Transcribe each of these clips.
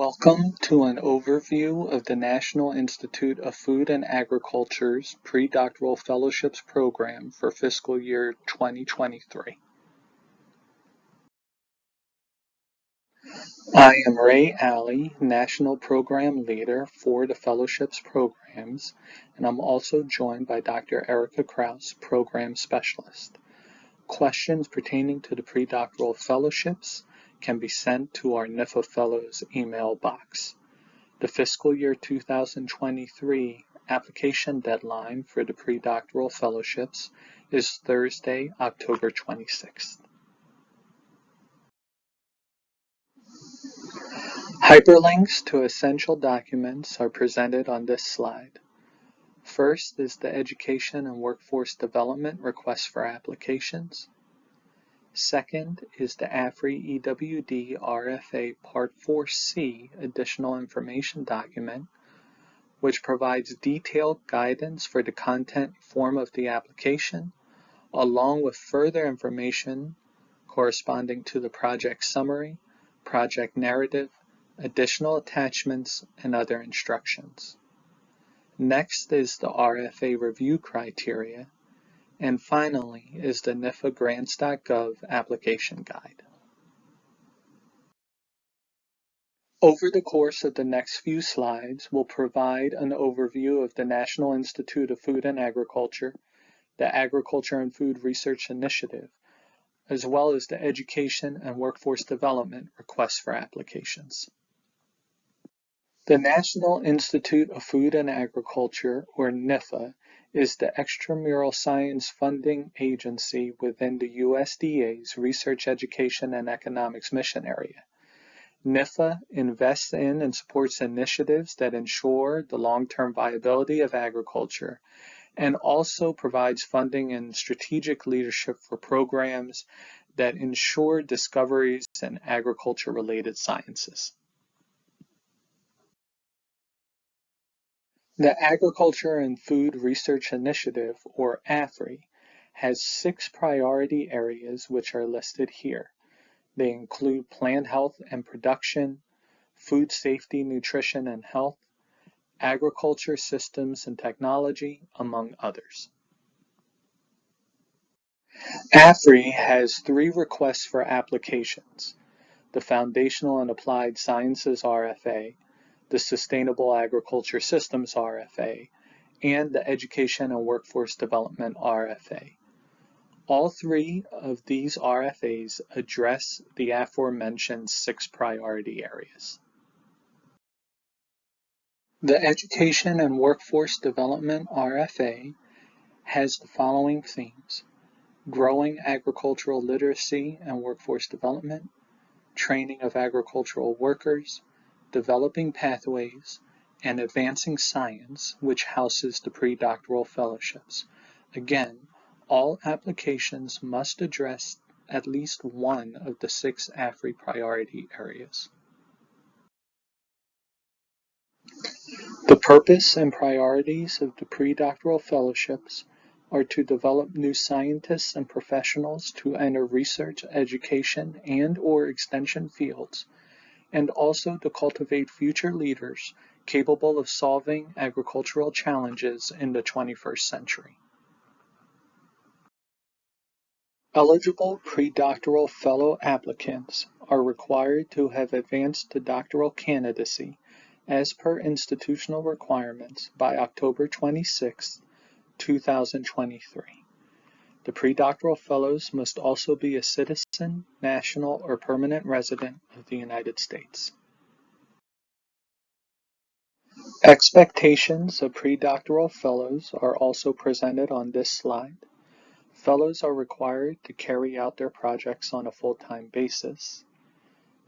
Welcome to an overview of the National Institute of Food and Agriculture's Predoctoral Fellowships program for fiscal year 2023. I am Ray Alley, National Program Leader for the Fellowships programs, and I'm also joined by Dr. Erica Kraus, Program Specialist. Questions pertaining to the Predoctoral Fellowships can be sent to our NIFA Fellows email box. The fiscal year 2023 application deadline for the Predoctoral Fellowships is Thursday, October 26th. Hyperlinks to essential documents are presented on this slide. First is the Education and Workforce Development Request for Applications. Second is the AFRI EWD RFA Part 4C Additional Information Document, which provides detailed guidance for the content form of the application, along with further information corresponding to the project summary, project narrative, additional attachments, and other instructions. Next is the RFA review criteria, and finally is the NIFA grants.gov application guide. Over the course of the next few slides, we'll provide an overview of the National Institute of Food and Agriculture, the Agriculture and Food Research Initiative, as well as the Education and Workforce Development requests for applications. The National Institute of Food and Agriculture, or NIFA, is the extramural science funding agency within the USDA's Research, Education, and Economics mission area. NIFA invests in and supports initiatives that ensure the long-term viability of agriculture and also provides funding and strategic leadership for programs that ensure discoveries in agriculture-related sciences. The Agriculture and Food Research Initiative, or AFRI, has 6 priority areas which are listed here. They include plant health and production, food safety, nutrition and health, agriculture systems and technology, among others. AFRI has 3 requests for applications: the Foundational and Applied Sciences RFA, the Sustainable Agriculture Systems RFA, and the Education and Workforce Development RFA. All 3 of these RFAs address the aforementioned 6 priority areas. The Education and Workforce Development RFA has the following themes: growing agricultural literacy and workforce development, training of agricultural workers, developing pathways, and advancing science, which houses the predoctoral fellowships. Again, all applications must address at least one of the 6 AFRI priority areas. The purpose and priorities of the predoctoral fellowships are to develop new scientists and professionals to enter research, education, and/or extension fields, and also to cultivate future leaders capable of solving agricultural challenges in the 21st century. Eligible predoctoral fellow applicants are required to have advanced to doctoral candidacy as per institutional requirements by October 26, 2023. The predoctoral fellows must also be a citizen, national, or permanent resident of the United States. Expectations of predoctoral fellows are also presented on this slide. Fellows are required to carry out their projects on a full-time basis.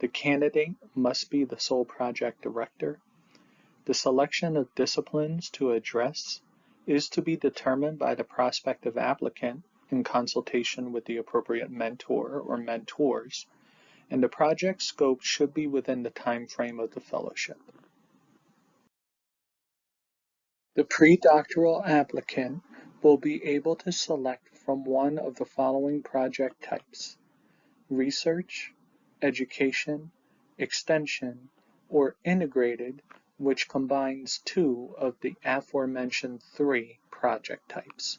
The candidate must be the sole project director. The selection of disciplines to address is to be determined by the prospective applicant in consultation with the appropriate mentor or mentors, and the project scope should be within the time frame of the fellowship. The predoctoral applicant will be able to select from one of the following project types: research, education, extension, or integrated, which combines two of the aforementioned three project types.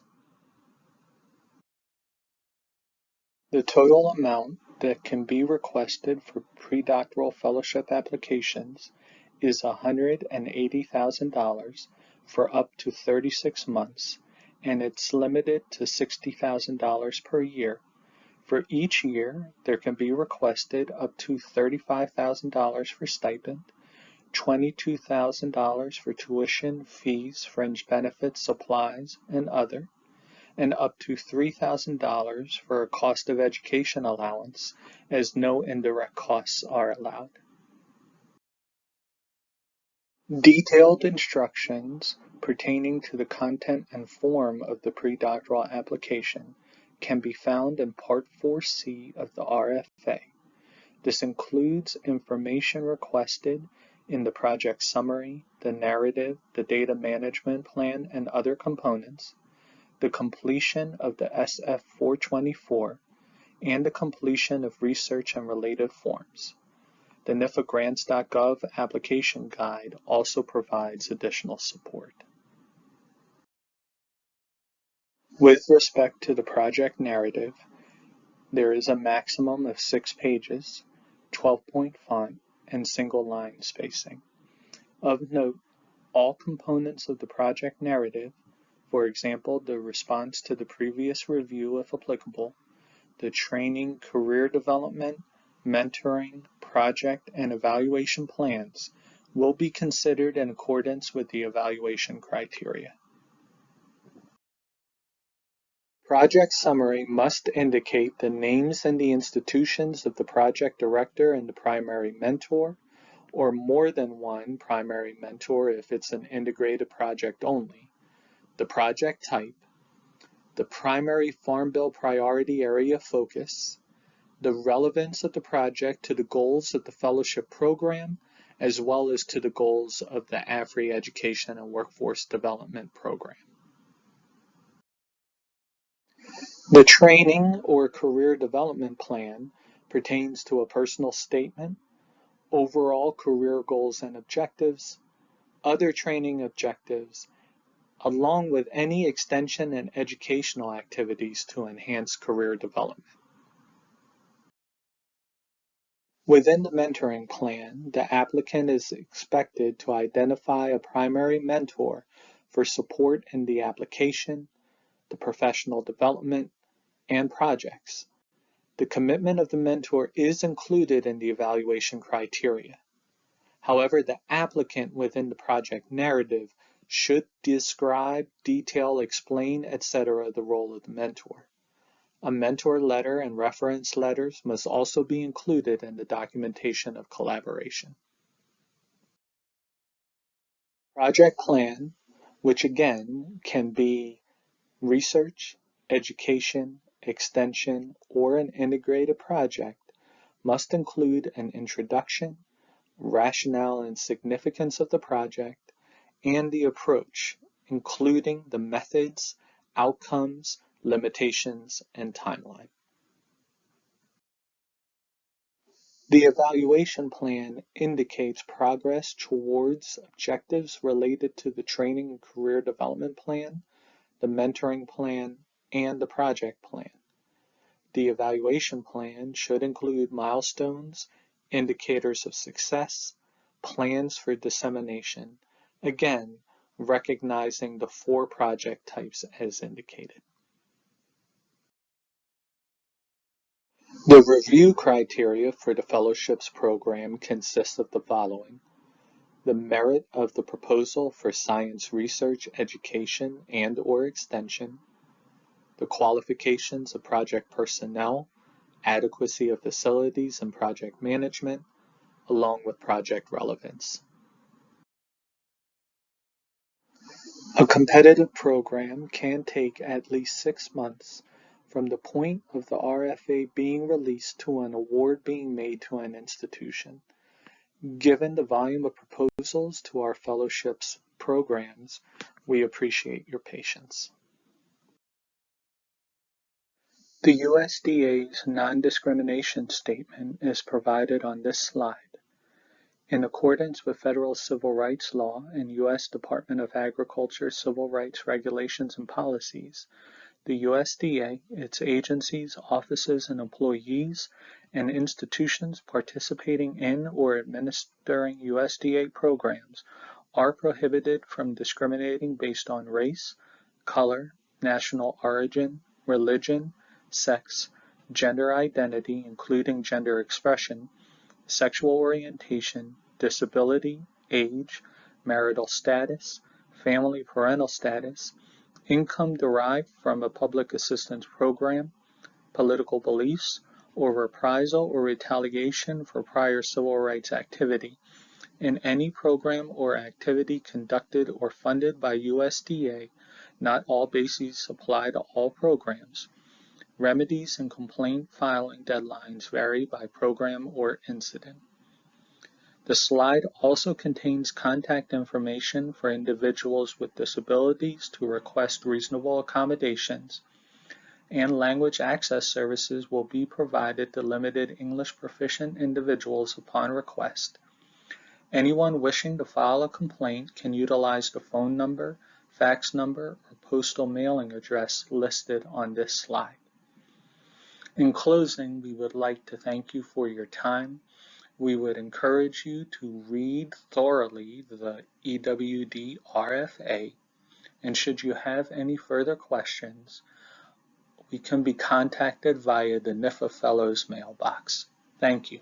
The total amount that can be requested for predoctoral fellowship applications is $180,000 for up to 36 months, and it's limited to $60,000 per year. For each year, there can be requested up to $35,000 for stipend, $22,000 for tuition, fees, fringe benefits, supplies, and other, and up to $3,000 for a cost of education allowance, as no indirect costs are allowed. Detailed instructions pertaining to the content and form of the predoctoral application can be found in Part 4C of the RFA. This includes information requested in the project summary, the narrative, the data management plan, and other components, the completion of the SF 424, and the completion of research and related forms. The NIFA grants.gov application guide also provides additional support. With respect to the project narrative, there is a maximum of 6 pages, 12-point font, and single line spacing. Of note, all components of the project narrative, for example, the response to the previous review if applicable, the training, career development, mentoring, project, and evaluation plans, will be considered in accordance with the evaluation criteria. Project summary must indicate the names and the institutions of the project director and the primary mentor, or more than one primary mentor if it's an integrated project only, the project type, the primary Farm Bill priority area focus, the relevance of the project to the goals of the fellowship program, as well as to the goals of the AFRI Education and Workforce Development Program. The training or career development plan pertains to a personal statement, overall career goals and objectives, other training objectives, along with any extension and educational activities to enhance career development. Within the mentoring plan, the applicant is expected to identify a primary mentor for support in the application, the professional development, and projects. The commitment of the mentor is included in the evaluation criteria. However, the applicant within the project narrative should describe, detail, explain, etc. the role of the mentor. A mentor letter and reference letters must also be included in the documentation of collaboration. Project plan, which again can be research, education, extension, or an integrated project, must include an introduction, rationale and significance of the project, and the approach, including the methods, outcomes, limitations, and timeline. The evaluation plan indicates progress towards objectives related to the training and career development plan, the mentoring plan, and the project plan. The evaluation plan should include milestones, indicators of success, plans for dissemination, again, recognizing the 4 project types as indicated. The review criteria for the fellowships program consists of the following: the merit of the proposal for science research, education, and/or extension, the qualifications of project personnel, adequacy of facilities and project management, along with project relevance. A competitive program can take at least 6 months from the point of the RFA being released to an award being made to an institution. Given the volume of proposals to our fellowships programs, we appreciate your patience. The USDA's non-discrimination statement is provided on this slide. In accordance with federal civil rights law and U.S. Department of Agriculture civil rights regulations and policies, the USDA, its agencies, offices, and employees, and institutions participating in or administering USDA programs are prohibited from discriminating based on race, color, national origin, religion, sex, gender identity, including gender expression, sexual orientation, disability, age, marital status, family parental status, income derived from a public assistance program, political beliefs, or reprisal or retaliation for prior civil rights activity in any program or activity conducted or funded by USDA. Not all bases apply to all programs. Remedies and complaint filing deadlines vary by program or incident. The slide also contains contact information for individuals with disabilities to request reasonable accommodations, and language access services will be provided to limited English proficient individuals upon request. Anyone wishing to file a complaint can utilize the phone number, fax number, or postal mailing address listed on this slide. In closing, we would like to thank you for your time. We would encourage you to read thoroughly the EWD RFA, and should you have any further questions, we can be contacted via the NIFA Fellows mailbox. Thank you.